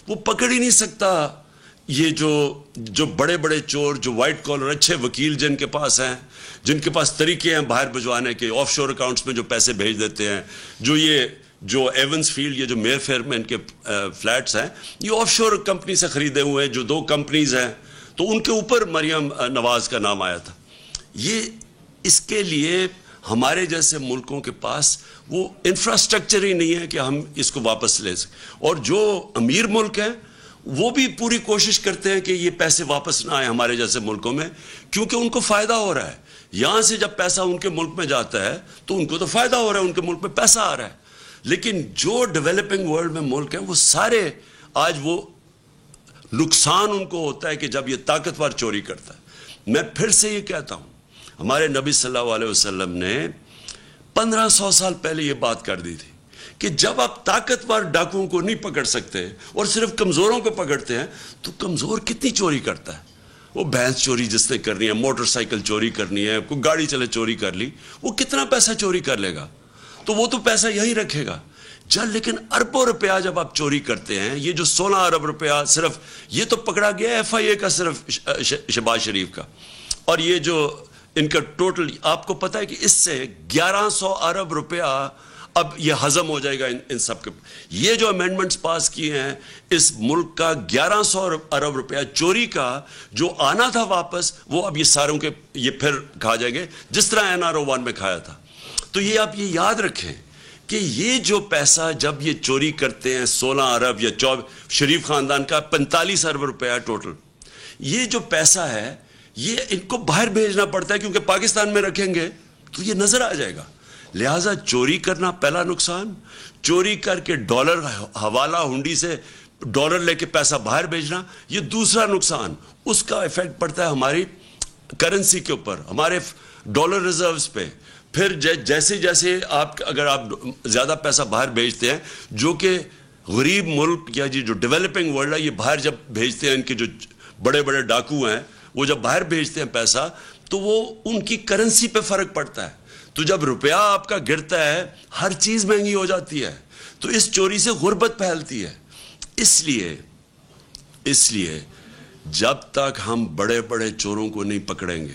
وہ پکڑ ہی نہیں سکتا یہ جو بڑے بڑے چور، جو وائٹ کالر اچھے وکیل جن کے پاس ہیں، جن کے پاس طریقے ہیں باہر بھجوانے کے، آف شور اکاؤنٹس میں جو پیسے بھیج دیتے ہیں، جو ایونس فیلڈ، یہ جو میئر فیئر میں ان کے فلیٹس ہیں، یہ آف شور کمپنی سے خریدے ہوئے ہیں، جو 2 کمپنیز ہیں، تو ان کے اوپر مریم نواز کا نام آیا تھا. یہ اس کے لیے ہمارے جیسے ملکوں کے پاس وہ انفراسٹرکچر ہی نہیں ہے کہ ہم اس کو واپس لے سکیں. اور جو امیر ملک ہیں وہ بھی پوری کوشش کرتے ہیں کہ یہ پیسے واپس نہ آئیں ہمارے جیسے ملکوں میں، کیونکہ ان کو فائدہ ہو رہا ہے. یہاں سے جب پیسہ ان کے ملک میں جاتا ہے تو ان کو تو فائدہ ہو رہا ہے، ان کے ملک میں پیسہ آ رہا ہے. لیکن جو ڈیولپنگ ورلڈ میں ملک ہیں وہ سارے آج وہ نقصان ان کو ہوتا ہے کہ جب یہ طاقتور چوری کرتا ہے. میں پھر سے یہ کہتا ہوں، ہمارے نبی صلی اللہ علیہ وسلم نے 1500 سال پہلے یہ بات کر دی تھی کہ جب آپ طاقتور ڈاکوؤں کو نہیں پکڑ سکتے اور صرف کمزوروں کو پکڑتے ہیں تو کمزور کتنی چوری کرتا ہے. وہ بھینس چوری جس نے کرنی ہے، موٹر سائیکل چوری کرنی ہے، کوئی گاڑی چلے چوری کر لی، وہ کتنا پیسہ چوری کر لے گا؟ تو وہ تو پیسہ یہی رکھے گا. لیکن اربوں روپیہ جب آپ چوری کرتے ہیں، یہ جو 16 ارب روپیہ صرف یہ تو پکڑا گیا FIA کا، صرف شہباز شریف کا، اور یہ جو ان کا ٹوٹل آپ کو پتہ ہے کہ اس سے 1100 ارب روپیہ اب یہ ہضم ہو جائے گا ان سب کے. یہ جو امینڈمنٹس پاس کیے ہیں، اس ملک کا 1100 ارب روپیہ چوری کا جو آنا تھا واپس، وہ اب یہ ساروں کے یہ پھر کھا جائیں گے جس طرح NR01 میں کھایا تھا. تو یہ آپ یہ یاد رکھیں کہ یہ جو پیسہ جب یہ چوری کرتے ہیں 16 ارب یا 24، شریف خاندان کا 45 ارب روپیہ ٹوٹل، یہ جو پیسہ ہے یہ ان کو باہر بھیجنا پڑتا ہے کیونکہ پاکستان میں رکھیں گے تو یہ نظر آ جائے گا. لہٰذا چوری کرنا پہلا نقصان، چوری کر کے ڈالر حوالہ ہنڈی سے ڈالر لے کے پیسہ باہر بھیجنا، یہ دوسرا نقصان. اس کا ایفیکٹ پڑتا ہے ہماری کرنسی کے اوپر، ہمارے ڈالر ریزروز پہ. پھر جیسے جیسے اگر آپ زیادہ پیسہ باہر بھیجتے ہیں، جو کہ غریب ملک یا جو ڈیولپنگ ورلڈ ہے، یہ باہر جب بھیجتے ہیں، ان کے جو بڑے بڑے ڈاکو ہیں وہ جب باہر بھیجتے ہیں پیسہ، تو وہ ان کی کرنسی پہ فرق پڑتا ہے. تو جب روپیہ آپ کا گرتا ہے، ہر چیز مہنگی ہو جاتی ہے. تو اس چوری سے غربت پھیلتی ہے. اس لیے جب تک ہم بڑے بڑے چوروں کو نہیں پکڑیں گے،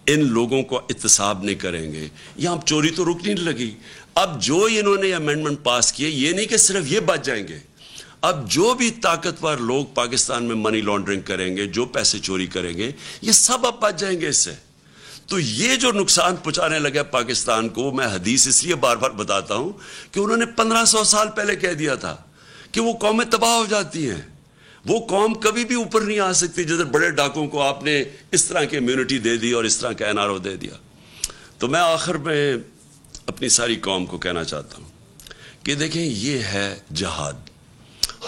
ان لوگوں کو احتساب نہیں کریں گے، یہاں چوری تو رک نہیں لگی. اب جو انہوں نے امینڈمنٹ پاس کیے، یہ نہیں کہ صرف یہ بچ جائیں گے، اب جو بھی طاقتور لوگ پاکستان میں منی لانڈرنگ کریں گے، جو پیسے چوری کریں گے، یہ سب اب بچ جائیں گے اس سے. تو یہ جو نقصان پہنچانے لگا پاکستان کو، میں حدیث اس لیے بار بار بتاتا ہوں کہ انہوں نے 1500 سال پہلے کہہ دیا تھا کہ وہ قومیں تباہ ہو جاتی ہیں. وہ قوم کبھی بھی اوپر نہیں آ سکتی جدھر بڑے ڈاکوں کو آپ نے اس طرح کی امیونٹی دے دی اور اس طرح کا NRO دے دیا. تو میں آخر میں اپنی ساری قوم کو کہنا چاہتا ہوں کہ دیکھیں، یہ ہے جہاد.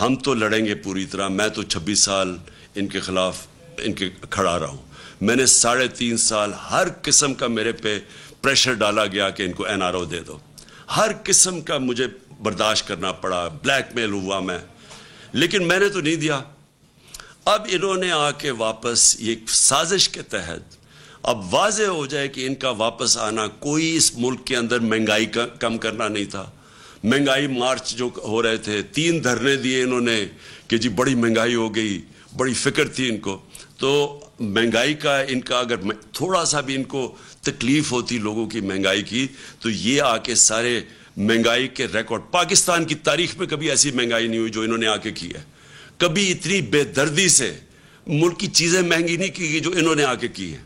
ہم تو لڑیں گے پوری طرح. میں تو 26 سال ان کے خلاف کھڑا رہا ہوں. میں نے 3.5 سال ہر قسم کا میرے پہ پریشر ڈالا گیا کہ ان کو NRO دے دو. ہر قسم کا مجھے برداشت کرنا پڑا، بلیک میل ہوا میں، لیکن میں نے تو نہیں دیا. اب انہوں نے آ کے واپس یہ سازش کے تحت اب واضح ہو جائے کہ ان کا واپس آنا کوئی اس ملک کے اندر مہنگائی کا کم کرنا نہیں تھا. مہنگائی مارچ جو ہو رہے تھے، 3 دھرنے دیے انہوں نے کہ جی بڑی مہنگائی ہو گئی، بڑی فکر تھی ان کو. تو مہنگائی کا ان کا اگر تھوڑا سا بھی ان کو تکلیف ہوتی لوگوں کی مہنگائی کی، تو یہ آ کے سارے مہنگائی کے ریکارڈ، پاکستان کی تاریخ میں کبھی ایسی مہنگائی نہیں ہوئی جو انہوں نے آ کے کی ہے. کبھی اتنی بے دردی سے ملک کی چیزیں مہنگی نہیں کی گئی جو انہوں نے آ کے کی ہیں.